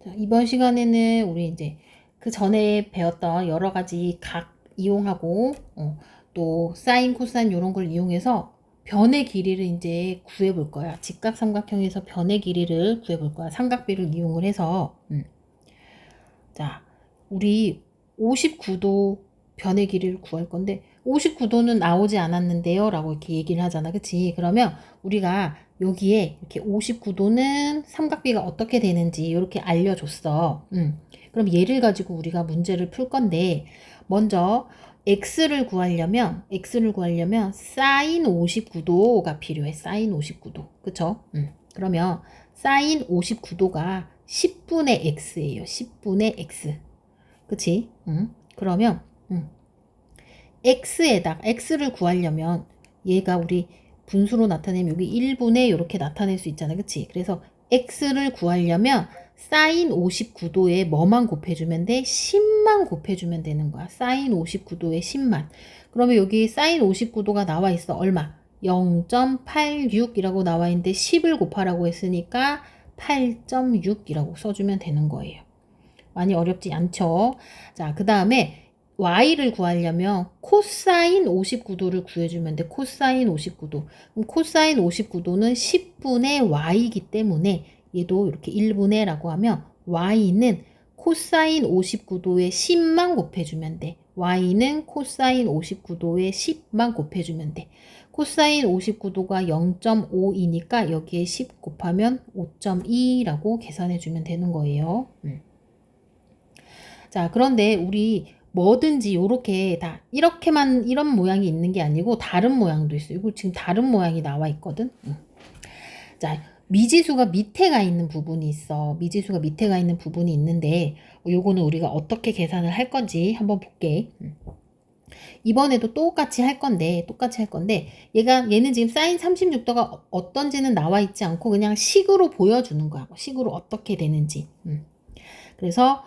자, 이번 시간에는 우리 이제 그 전에 배웠던 여러 가지 각 이용하고 또 사인, 코사인 이런 걸 이용해서 변의 길이를 이제 구해 볼 거야. 직각삼각형에서 변의 길이를 구해 볼 거야. 삼각비를 이용을 해서. 자, 우리 59도 변의 길이를 구할 건데 59도는 나오지 않았는데요 라고 이렇게 얘기를 하잖아. 그치? 그러면 우리가 여기에 이렇게 59도는 삼각비가 어떻게 되는지 이렇게 알려줬어. 그럼 얘를 가지고 우리가 문제를 풀 건데 먼저 x를 구하려면 사인 59도가 필요해. 사인 59도. 그쵸? 그러면 사인 59도가 10분의 x예요. 10분의 x. 그치? 그러면 x를 구하려면 얘가 우리 분수로 나타내면 여기 1분의 이렇게 나타낼 수 있잖아. 그치? 그래서 x를 구하려면 사인 59도에 뭐만 곱해주면 돼? 10만 곱해주면 되는 거야. 사인 59도에 10만. 그러면 여기 사인 59도가 나와 있어. 얼마? 0.86이라고 나와 있는데 10을 곱하라고 했으니까 8.6이라고 써주면 되는 거예요. 많이 어렵지 않죠? 자, 그 다음에 y를 구하려면 코사인 59도를 구해주면 돼. 코사인 59도. 그럼 코사인 59도는 10분의 y이기 때문에 얘도 이렇게 1분의 라고 하면 y는 코사인 59도에 10만 곱해주면 돼. y는 코사인 59도에 10만 곱해주면 돼. 코사인 59도가 0.5이니까 여기에 10 곱하면 5.2라고 계산해주면 되는 거예요. 자, 그런데 우리 뭐든지 요렇게 다 이렇게만 이런 모양이 있는 게 아니고 다른 모양도 있어요. 이거 지금 다른 모양이 나와 있거든. 자, 미지수가 밑에 가 있는 부분이 있어. 미지수가 밑에 가 있는 부분이 있는데 요거는 우리가 어떻게 계산을 할 건지 한번 볼게. 이번에도 똑같이 할 건데 얘는 지금 사인 36도가 어떤지는 나와 있지 않고 그냥 식으로 보여주는 거야. 식으로 어떻게 되는지. 그래서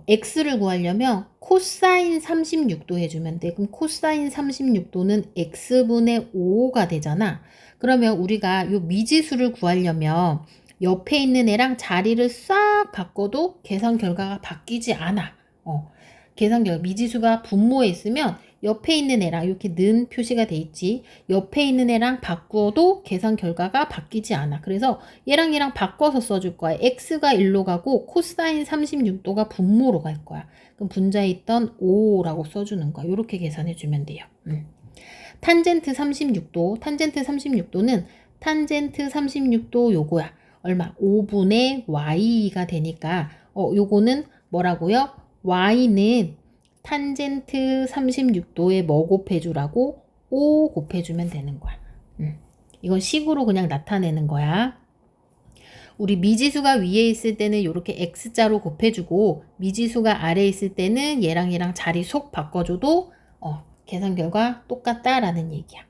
x를 구하려면 코사인 36도 해주면 돼. 그럼 코사인 36도는 x분의 5가 되잖아. 그러면 우리가 요 미지수를 구하려면 옆에 있는 애랑 자리를 싹 바꿔도 계산 결과가 바뀌지 않아. 계산 결과 미지수가 분모에 있으면 옆에 있는 애랑 이렇게 는 표시가 돼 있지. 옆에 있는 애랑 바꾸어도 계산 결과가 바뀌지 않아. 그래서 얘랑 바꿔서 써줄 거야. x가 1로 가고 코사인 36도가 분모로 갈 거야. 그럼 분자에 있던 5라고 써주는 거야. 이렇게 계산해주면 돼요. 탄젠트 36도는 탄젠트 36도 요거야. 얼마? 5분의 y가 되니까 요거는 뭐라고요? y는 탄젠트 36도에 뭐 곱해주라고? 5 곱해주면 되는 거야. 이건 식으로 그냥 나타내는 거야. 우리 미지수가 위에 있을 때는 이렇게 x자로 곱해주고 미지수가 아래에 있을 때는 얘랑 자리 속 바꿔줘도 계산 결과 똑같다라는 얘기야.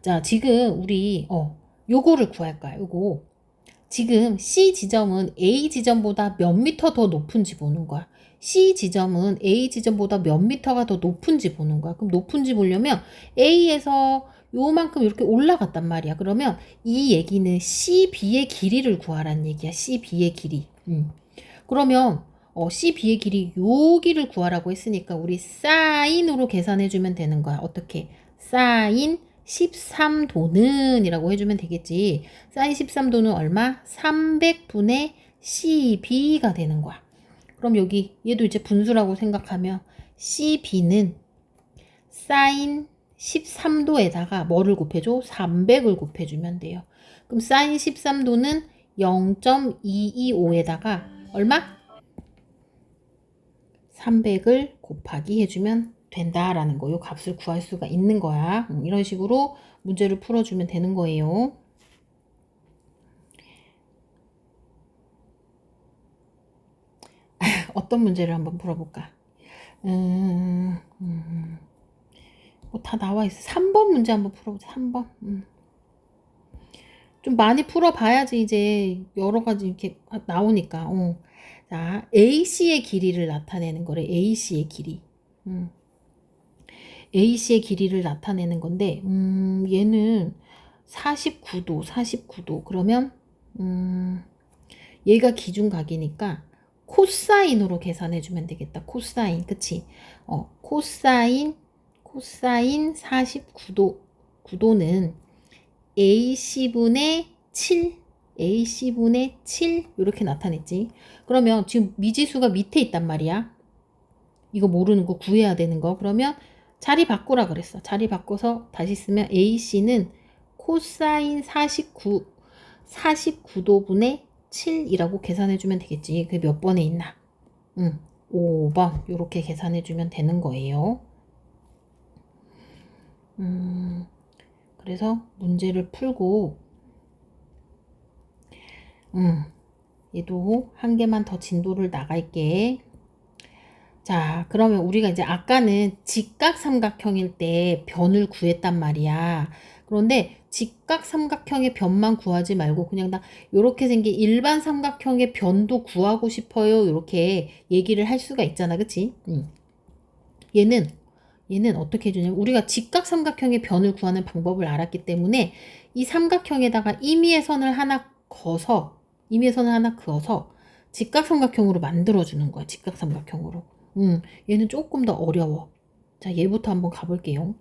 자, 지금 우리 요거를 구할 거야. 요거. 지금 C 지점은 A 지점보다 몇 미터 더 높은지 보는 거야. C 지점은 A 지점보다 몇 미터가 더 높은지 보는 거야. 그럼 높은지 보려면 A에서 요만큼 이렇게 올라갔단 말이야. 그러면 이 얘기는 CB의 길이를 구하라는 얘기야. CB의 길이. 그러면 CB의 길이 여기를 구하라고 했으니까 우리 사인으로 계산해주면 되는 거야. 어떻게? 사인 13도는 이라고 해주면 되겠지. 사인 13도는 얼마? 300분의 CB가 되는 거야. 그럼 여기 얘도 이제 분수라고 생각하면 CB는 사인 13도에다가 뭐를 곱해줘? 300을 곱해주면 돼요. 그럼 사인 13도는 0.225에다가 얼마? 300을 곱하기 해주면 된다라는 거. 요 값을 구할 수가 있는 거야. 이런 식으로 문제를 풀어주면 되는 거예요. 어떤 문제를 한번 풀어볼까? 뭐 다 나와 있어. 3번 문제 한번 풀어보자. 3번. 좀 많이 풀어봐야지 이제 여러 가지 이렇게 나오니까. 자, AC의 길이를 나타내는 거래. AC의 길이. AC의 길이를 나타내는 건데, 얘는 49도. 그러면, 얘가 기준각이니까 코사인으로 계산해주면 되겠다. 코사인, 그치? 코사인 49도는 AC분의 7 이렇게 나타냈지. 그러면 지금 미지수가 밑에 있단 말이야. 이거 모르는 거 구해야 되는 거. 그러면 자리 바꾸라 그랬어. 자리 바꿔서 다시 쓰면 AC는 코사인 49도분의 7이라고 계산해주면 되겠지. 그게 몇 번에 있나? 5번 이렇게 계산해주면 되는 거예요. 그래서 문제를 풀고 얘도 한 개만 더 진도를 나갈게. 자, 그러면 우리가 이제 아까는 직각삼각형일 때 변을 구했단 말이야. 그런데 직각삼각형의 변만 구하지 말고 그냥 나 이렇게 생긴 일반 삼각형의 변도 구하고 싶어요. 이렇게 얘기를 할 수가 있잖아. 그치? 얘는 어떻게 해주냐면 우리가 직각삼각형의 변을 구하는 방법을 알았기 때문에 이 삼각형에다가 임의의 선을 하나 그어서 직각삼각형으로 만들어주는 거야. 직각삼각형으로. 얘는 조금 더 어려워. 자, 얘부터 한번 가볼게요.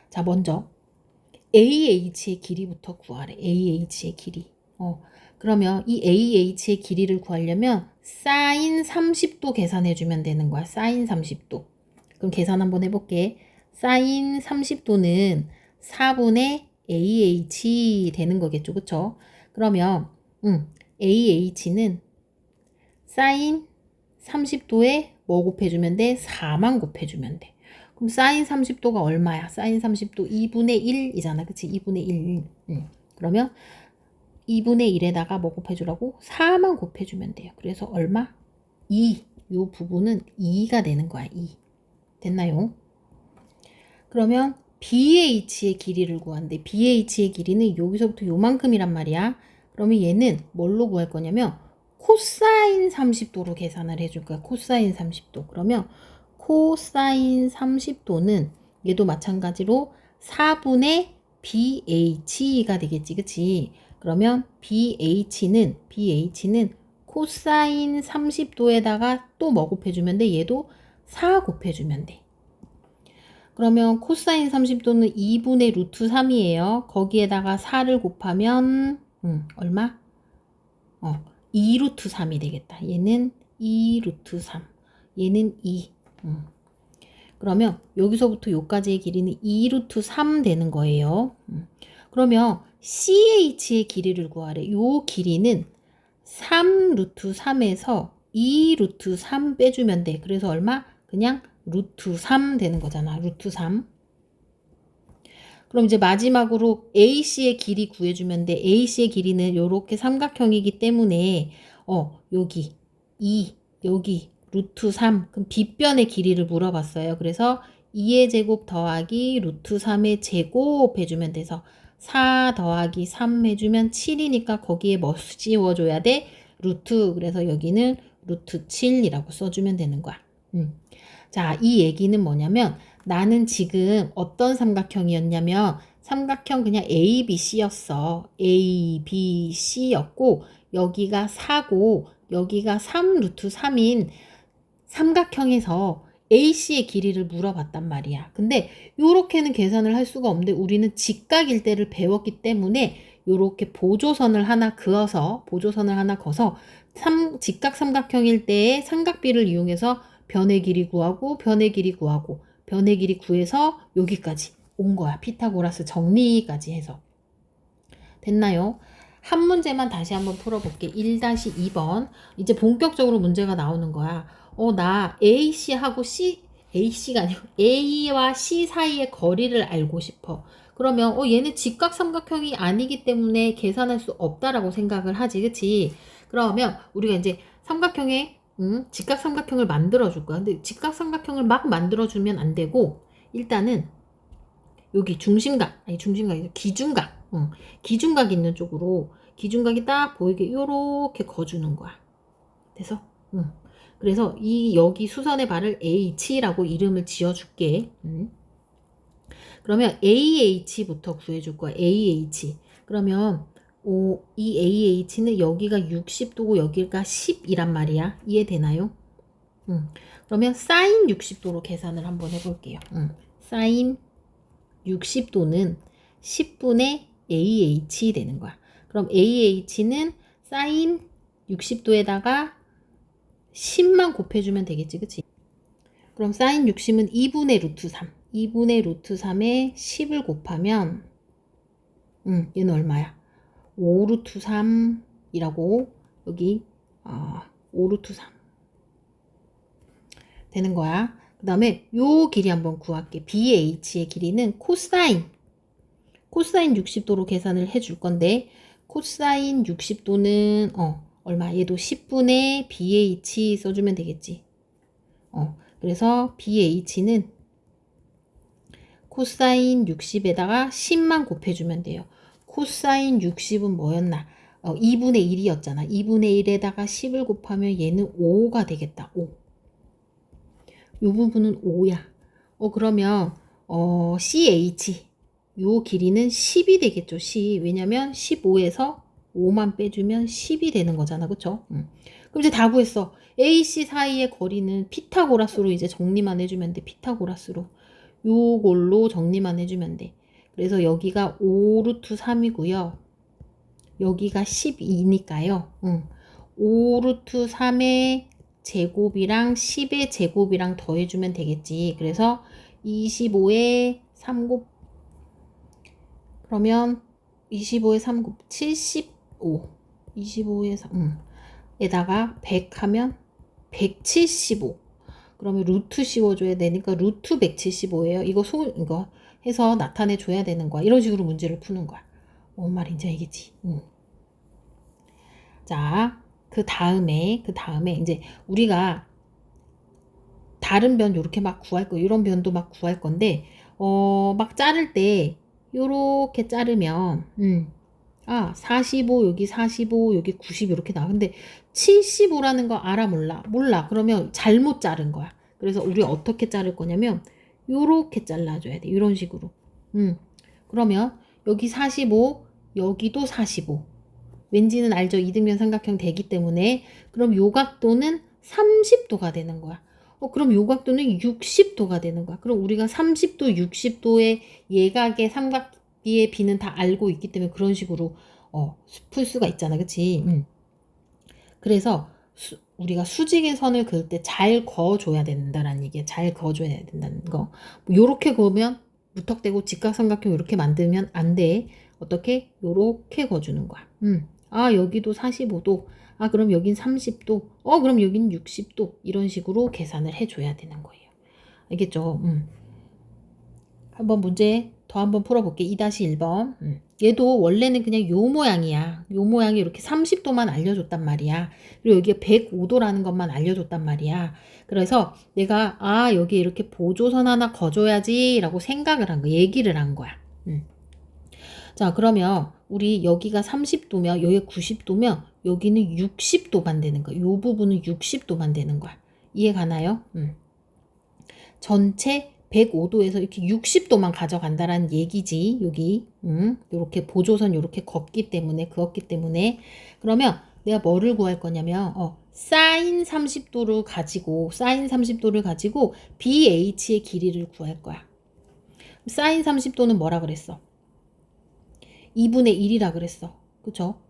자, 먼저 AH의 길이부터 구하래. AH의 길이. 그러면 이 AH의 길이를 구하려면 사인 30도 계산해주면 되는 거야. 사인 30도. 그럼 계산 한번 해볼게. 사인 30도는 4분의 AH 되는 거겠죠. 그쵸? 그러면 AH는 사인 30도에 뭐 곱해주면 돼? 4만 곱해주면 돼. 그럼 사인 30도가 얼마야? 사인 30도 2분의 1이잖아. 그치? 2분의 1. 그러면 2분의 1에다가 뭐 곱해주라고? 4만 곱해주면 돼요. 그래서 얼마? 2. 요 부분은 2가 되는 거야. 2. 됐나요? 그러면 BH의 길이를 구한대. BH의 길이는 여기서부터 요만큼이란 말이야. 그러면 얘는 뭘로 구할 거냐면 코사인 30도로 계산을 해줄 거야. 코사인 30도. 그러면 코사인 30도는 얘도 마찬가지로 4분의 BH가 되겠지. 그치? 그러면 BH는 코사인 30도에다가 또 뭐 곱해주면 돼? 얘도 4 곱해주면 돼. 그러면 코사인 30도는 2분의 루트 3이에요. 거기에다가 4를 곱하면 얼마? 2루트 3이 되겠다. 얘는 2루트 3. 얘는 2. 그러면 여기서부터 여기까지의 길이는 2루트 3 되는 거예요. 그러면 CH의 길이를 구하래. 요 길이는 3루트 3에서 2루트 3 빼주면 돼. 그래서 얼마? 그냥 루트 3 되는 거잖아. 루트 3. 그럼 이제 마지막으로 AC의 길이 구해주면 돼. AC의 길이는 이렇게 삼각형이기 때문에 여기 2, 여기 루트 3. 그럼 빗변의 길이를 물어봤어요. 그래서 2의 제곱 더하기 루트 3의 제곱 해주면 돼서 4 더하기 3 해주면 7이니까 거기에 뭐 씌워줘야 돼? 루트. 그래서 여기는 루트 7이라고 써주면 되는 거야. 자, 이 얘기는 뭐냐면 나는 지금 어떤 삼각형이었냐면 삼각형 그냥 ABC였어. ABC였고 여기가 4고 여기가 3루트 3인 삼각형에서 AC의 길이를 물어봤단 말이야. 근데 요렇게는 계산을 할 수가 없는데 우리는 직각일대를 배웠기 때문에 요렇게 보조선을 하나 그어서 직각 삼각형일 때의 삼각비를 이용해서 변의 길이 구하고 변의 길이 구해서 여기까지 온 거야. 피타고라스 정리까지 해서. 됐나요? 한 문제만 다시 한번 풀어볼게. 1-2번. 이제 본격적으로 문제가 나오는 거야. 나 AC하고 AC가 아니고 A와 C 사이의 거리를 알고 싶어. 그러면 얘는 직각 삼각형이 아니기 때문에 계산할 수 없다라고 생각을 하지. 그치? 그러면 우리가 이제 삼각형의 직각 삼각형을 만들어 줄 거야. 근데 직각 삼각형을 막 만들어 주면 안 되고 일단은 여기 기준각. 기준각 있는 쪽으로 기준각이 딱 보이게 요렇게 거주는 거야. 돼서? 그래서 여기 수선의 발을 H라고 이름을 지어 줄게. 그러면 AH부터 구해 줄 거야. AH. 그러면 이 AH는 여기가 60도고 여기가 10이란 말이야. 이해되나요? 그러면 사인 60도로 계산을 한번 해볼게요. 사인 60도는 10분의 AH 되는 거야. 그럼 AH는 사인 60도에다가 10만 곱해주면 되겠지, 그치? 그럼 사인 60은 2분의 루트 3. 2분의 루트 3에 10을 곱하면, 얘는 얼마야? 5 루트 3이라고, 여기, 5 루트 3. 되는 거야. 그 다음에 요 길이 한번 구할게. BH의 길이는 코사인 60도로 계산을 해줄 건데, 코사인 60도는, 얼마? 얘도 10분의 BH 써주면 되겠지. 그래서 BH는 코사인 60에다가 10만 곱해주면 돼요. 코사인 60은 뭐였나? 2분의 1이었잖아. 2분의 1에다가 10을 곱하면 얘는 5가 되겠다. 5. 이 부분은 5야. 그러면 CH 요 길이는 10이 되겠죠. 10. 왜냐면 15에서 5만 빼주면 10이 되는 거잖아. 그쵸? 그럼 이제 다 구했어. AC 사이의 거리는 피타고라스로 이제 정리만 해주면 돼. 피타고라스로. 요걸로 정리만 해주면 돼. 그래서 여기가 5 루트 3이고요. 여기가 12니까요. 5 루트 3의 제곱이랑 10의 제곱이랑 더해주면 되겠지. 그래서 25의 3곱 그러면 25의 3곱 75 25의 3 에다가 100 하면 175 그러면 루트 씌워줘야 되니까 루트 175예요. 이거 해서 나타내 줘야 되는 거야. 이런 식으로 문제를 푸는 거야. 뭔 말인지 알겠지? 자, 그 다음에 이제 우리가 다른 변 요렇게 막 구할 거, 이런 변도 막 구할 건데, 막 자를 때 요렇게 자르면 45 여기 45 여기 90 이렇게 나와. 근데 75라는 거 알아 몰라? 몰라. 그러면 잘못 자른 거야. 그래서 우리 어떻게 자를 거냐면 요렇게 잘라줘야 돼. 이런 식으로. 그러면 여기 45 여기도 45. 왠지는 알죠? 이등변 삼각형 되기 때문에. 그럼 요 각도는 30도가 되는 거야. 그럼 요 각도는 60도가 되는 거야. 그럼 우리가 30도, 60도의 예각의 삼각비의 비는 다 알고 있기 때문에 그런 식으로 풀 수가 있잖아. 그치? 그래서 우리가 수직의 선을 그을 때 잘 그어줘야 된다는 얘기야. 잘 그어줘야 된다는 거. 요렇게 그으면 무턱대고 직각삼각형 이렇게 만들면 안 돼. 어떻게? 요렇게 그어주는 거야. 여기도 45도. 그럼 여긴 30도. 그럼 여긴 60도. 이런 식으로 계산을 해줘야 되는 거예요. 알겠죠? 한번 문제 더 한번 풀어볼게. 2-1번. 얘도 원래는 그냥 요 모양이야. 요 모양이 이렇게 30도만 알려줬단 말이야. 그리고 여기가 105도라는 것만 알려줬단 말이야. 그래서 내가 여기 이렇게 보조선 하나 거줘야지 라고 생각을 한 거야. 얘기를 한 거야. 자, 그러면 우리 여기가 30도면 여기가 90도면 여기는 60도만 되는 거야. 요 부분은 60도만 되는 거야. 이해 가나요? 전체 105도에서 이렇게 60도만 가져간다라는 얘기지. 여기 요렇게 보조선 요렇게 그었기 때문에 그러면 내가 뭐를 구할 거냐면 사인 30도를 가지고 BH의 길이를 구할 거야. 사인 30도는 뭐라 그랬어? 2분의 1이라 그랬어. 그쵸?